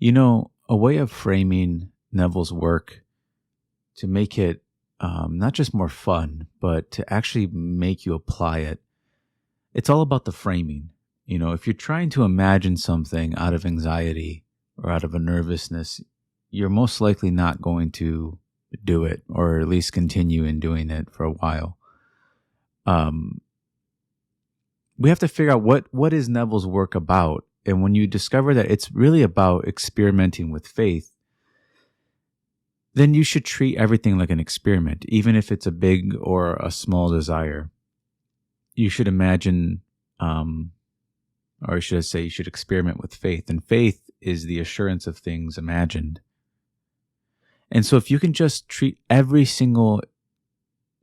A way of framing Neville's work to make it not just more fun, but to actually make you apply it, it's all about the framing. If you're trying to imagine something out of anxiety or out of a nervousness, you're most likely not going to do it, or at least continue in doing it for a while. We have to figure out what is Neville's work about. And when you discover that it's really about experimenting with faith, then you should treat everything like an experiment, even if it's a big or a small desire. You should imagine, or should I say, you should experiment with faith. And faith is the assurance of things imagined. And so if you can just treat every single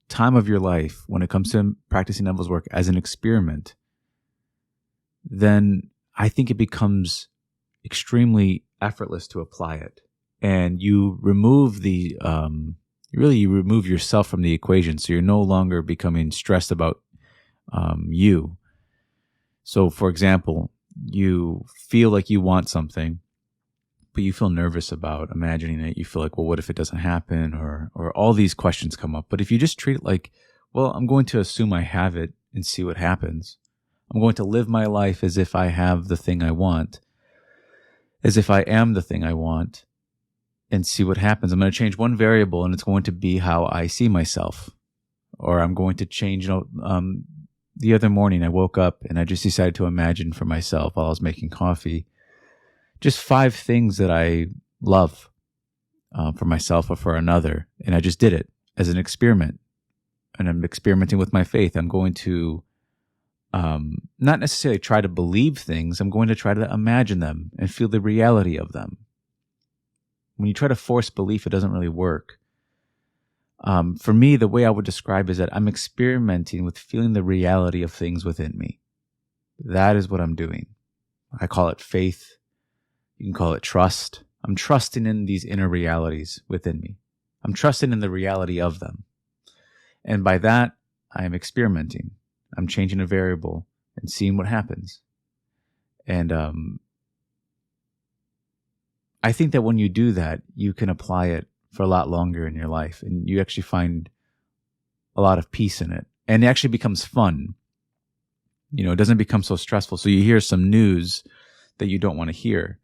time of your life when it comes to practicing Neville's work as an experiment, then I think it becomes extremely effortless to apply it. And you remove you remove yourself from the equation. So you're no longer becoming stressed about you. So for example, you feel like you want something, but you feel nervous about imagining it. You feel like, well, what if it doesn't happen? Or all these questions come up. But if you just treat it like, well, I'm going to assume I have it and see what happens. I'm going to live my life as if I have the thing I want, as if I am the thing I want, and see what happens. I'm going to change one variable, and it's going to be how I see myself. Or I'm going to change, the other morning I woke up and I just decided to imagine for myself while I was making coffee, just 5 things that I love for myself or for another. And I just did it as an experiment. And I'm experimenting with my faith. I'm going to not necessarily try to believe things. I'm going to try to imagine them and feel the reality of them. When you try to force belief, it doesn't really work. For me, the way I would describe is that I'm experimenting with feeling the reality of things within me. That is what I'm doing. I call it faith. You can call it trust. I'm trusting in these inner realities within me. I'm trusting in the reality of them. And by that, I am experimenting. I'm changing a variable and seeing what happens. And I think that when you do that, you can apply it for a lot longer in your life, and you actually find a lot of peace in it. And it actually becomes fun. It doesn't become so stressful. So you hear some news that you don't want to hear.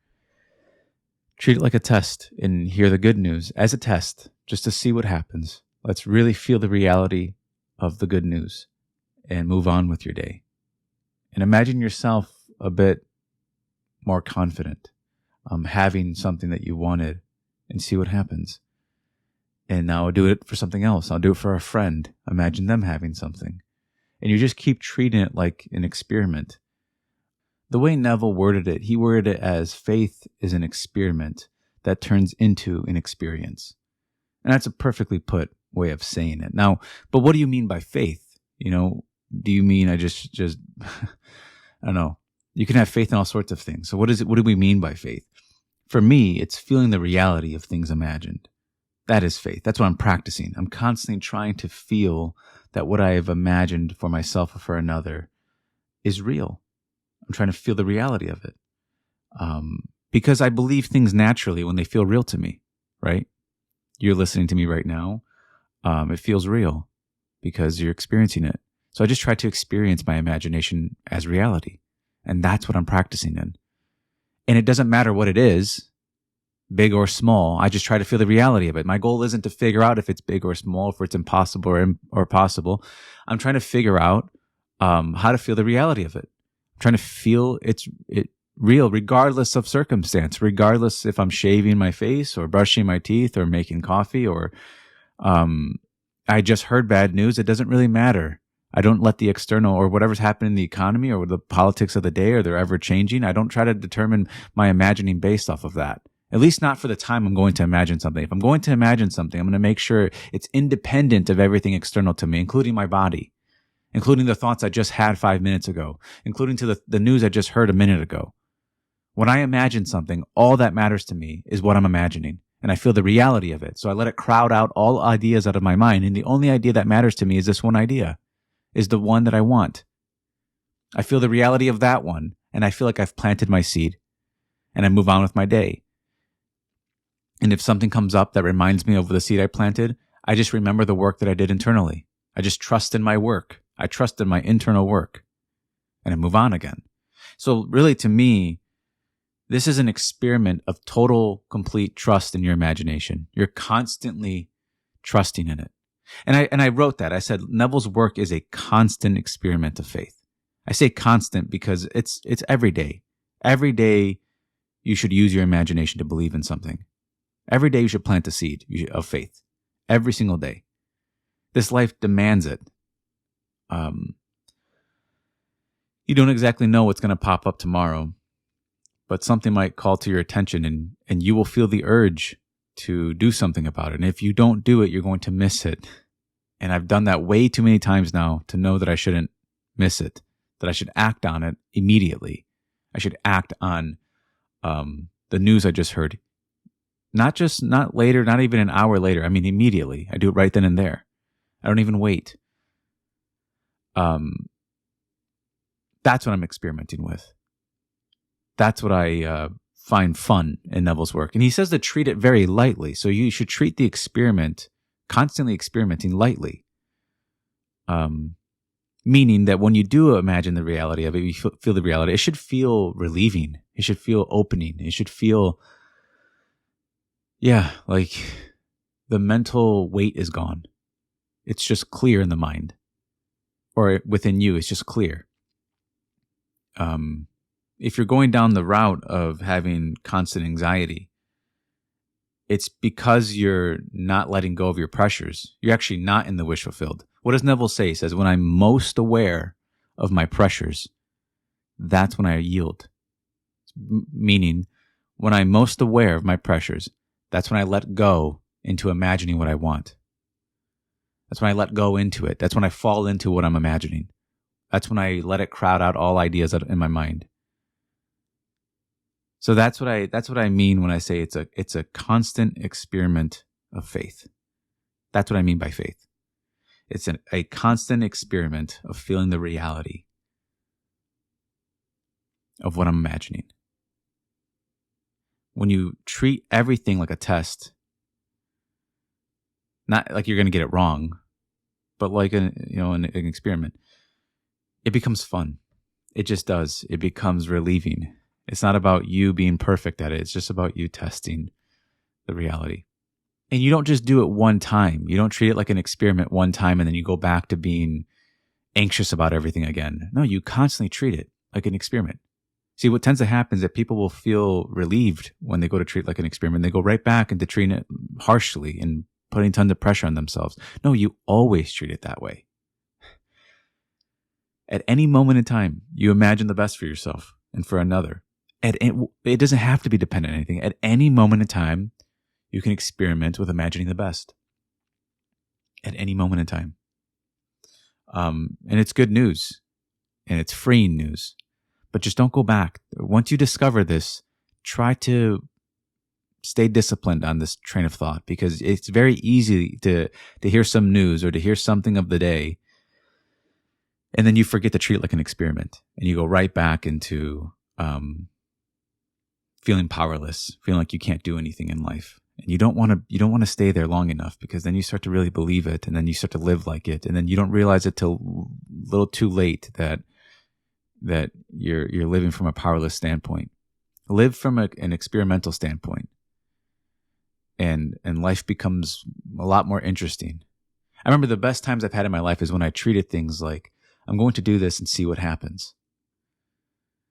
Treat it like a test and hear the good news as a test, just to see what happens. Let's really feel the reality of the good news and move on with your day. And imagine yourself a bit more confident, having something that you wanted, and see what happens. And now I'll do it for something else. I'll do it for a friend. Imagine them having something. And you just keep treating it like an experiment. The way Neville worded it, he worded it as faith is an experiment that turns into an experience. And that's a perfectly put way of saying it. Now, but what do you mean by faith? Do you mean I just I don't know. You can have faith in all sorts of things. So what do we mean by faith? For me, it's feeling the reality of things imagined. That is faith. That's what I'm practicing. I'm constantly trying to feel that what I have imagined for myself or for another is real. I'm trying to feel the reality of it. Because I believe things naturally when they feel real to me, right? You're listening to me right now. It feels real because you're experiencing it. So I just try to experience my imagination as reality. And that's what I'm practicing in. And it doesn't matter what it is, big or small. I just try to feel the reality of it. My goal isn't to figure out if it's big or small, if it's impossible or possible. I'm trying to figure out how to feel the reality of it. I'm trying to feel it real, regardless of circumstance, regardless if I'm shaving my face or brushing my teeth or making coffee or I just heard bad news. It doesn't really matter. I don't let the external or whatever's happening in the economy or the politics of the day or they're ever changing. I don't try to determine my imagining based off of that. At least not for the time I'm going to imagine something. If I'm going to imagine something, I'm going to make sure it's independent of everything external to me, including my body, including the thoughts I just had 5 minutes ago, including to the news I just heard a minute ago. When I imagine something, all that matters to me is what I'm imagining, and I feel the reality of it. So I let it crowd out all ideas out of my mind, and the only idea that matters to me is this one idea, is the one that I want. I feel the reality of that one, and I feel like I've planted my seed, and I move on with my day. And if something comes up that reminds me of the seed I planted, I just remember the work that I did internally. I just trust in my work. I trust in my internal work, and I move on again. So really, to me, this is an experiment of total, complete trust in your imagination. You're constantly trusting in it. And I wrote that. I said, Neville's work is a constant experiment of faith. I say constant because it's every day. Every day you should use your imagination to believe in something. Every day you should plant a seed of faith. Every single day. This life demands it. You don't exactly know what's going to pop up tomorrow, but something might call to your attention, and you will feel the urge to do something about it. And if you don't do it, you're going to miss it. And I've done that way too many times now to know that I shouldn't miss it, that I should act on it immediately. I should act on the news I just heard. Not later, not even an hour later. I mean, immediately. I do it right then and there. I don't even wait. That's what I'm experimenting with. That's what I find fun in Neville's work. And he says to treat it very lightly. So you should treat the experiment, constantly experimenting, lightly. Meaning that when you do imagine the reality of it, you feel the reality, it should feel relieving. It should feel opening. It should feel, like the mental weight is gone. It's just clear in the mind. Or within you, it's just clear. If you're going down the route of having constant anxiety, it's because you're not letting go of your pressures. You're actually not in the wish fulfilled. What does Neville say? He says, when I'm most aware of my pressures, that's when I yield. Meaning, when I'm most aware of my pressures, that's when I let go into imagining what I want. That's when I let go into it. That's when I fall into what I'm imagining. That's when I let it crowd out all ideas in my mind. So that's what I mean when I say it's a constant experiment of faith. That's what I mean by faith. It's a constant experiment of feeling the reality of what I'm imagining. When you treat everything like a test, not like you're going to get it wrong, but like an experiment, it becomes fun. It just does. It becomes relieving. It's not about you being perfect at it. It's just about you testing the reality. And you don't just do it one time. You don't treat it like an experiment one time and then you go back to being anxious about everything again. No, you constantly treat it like an experiment. See, what tends to happen is that people will feel relieved when they go to treat it like an experiment. They go right back into treating it harshly and putting tons of pressure on themselves. No, you always treat it that way. At any moment in time, you imagine the best for yourself and for another. It doesn't have to be dependent on anything. At any moment in time, you can experiment with imagining the best. At any moment in time. And it's good news. And it's freeing news. But just don't go back. Once you discover this, try to stay disciplined on this train of thought, because it's very easy to hear some news or to hear something of the day, and then you forget to treat it like an experiment, and you go right back into feeling powerless, feeling like you can't do anything in life. And you don't want to stay there long enough, because then you start to really believe it, and then you start to live like it, and then you don't realize it till a little too late that you're living from a powerless standpoint. Live from an experimental standpoint, and life becomes a lot more interesting. I remember the best times I've had in my life is when I treated things like, I'm going to do this and see what happens.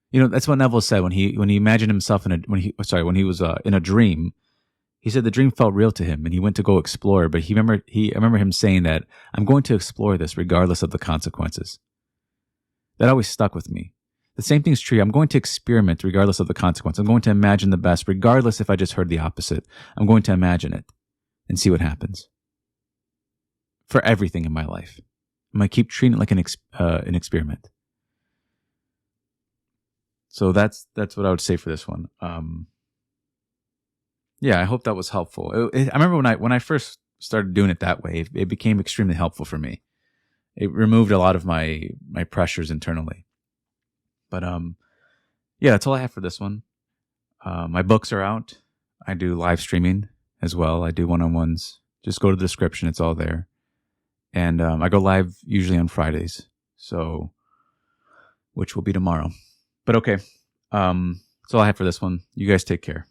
You know, that's what Neville said when he imagined himself when he was in a dream. He said the dream felt real to him, and he went to go explore. But I remember him saying that, I'm going to explore this regardless of the consequences. That always stuck with me. The same thing's true. I'm going to experiment regardless of the consequence. I'm going to imagine the best, regardless if I just heard the opposite. I'm going to imagine it and see what happens. For everything in my life, I'm going to keep treating it like an experiment. So that's what I would say for this one. I hope that was helpful. I remember when I first started doing it that way, it became extremely helpful for me. It removed a lot of my pressures internally. But that's all I have for this one. My books are out. I do live streaming as well. I do one-on-ones. Just go to the description. It's all there. And I go live usually on Fridays. So, which will be tomorrow. But okay. That's all I have for this one. You guys take care.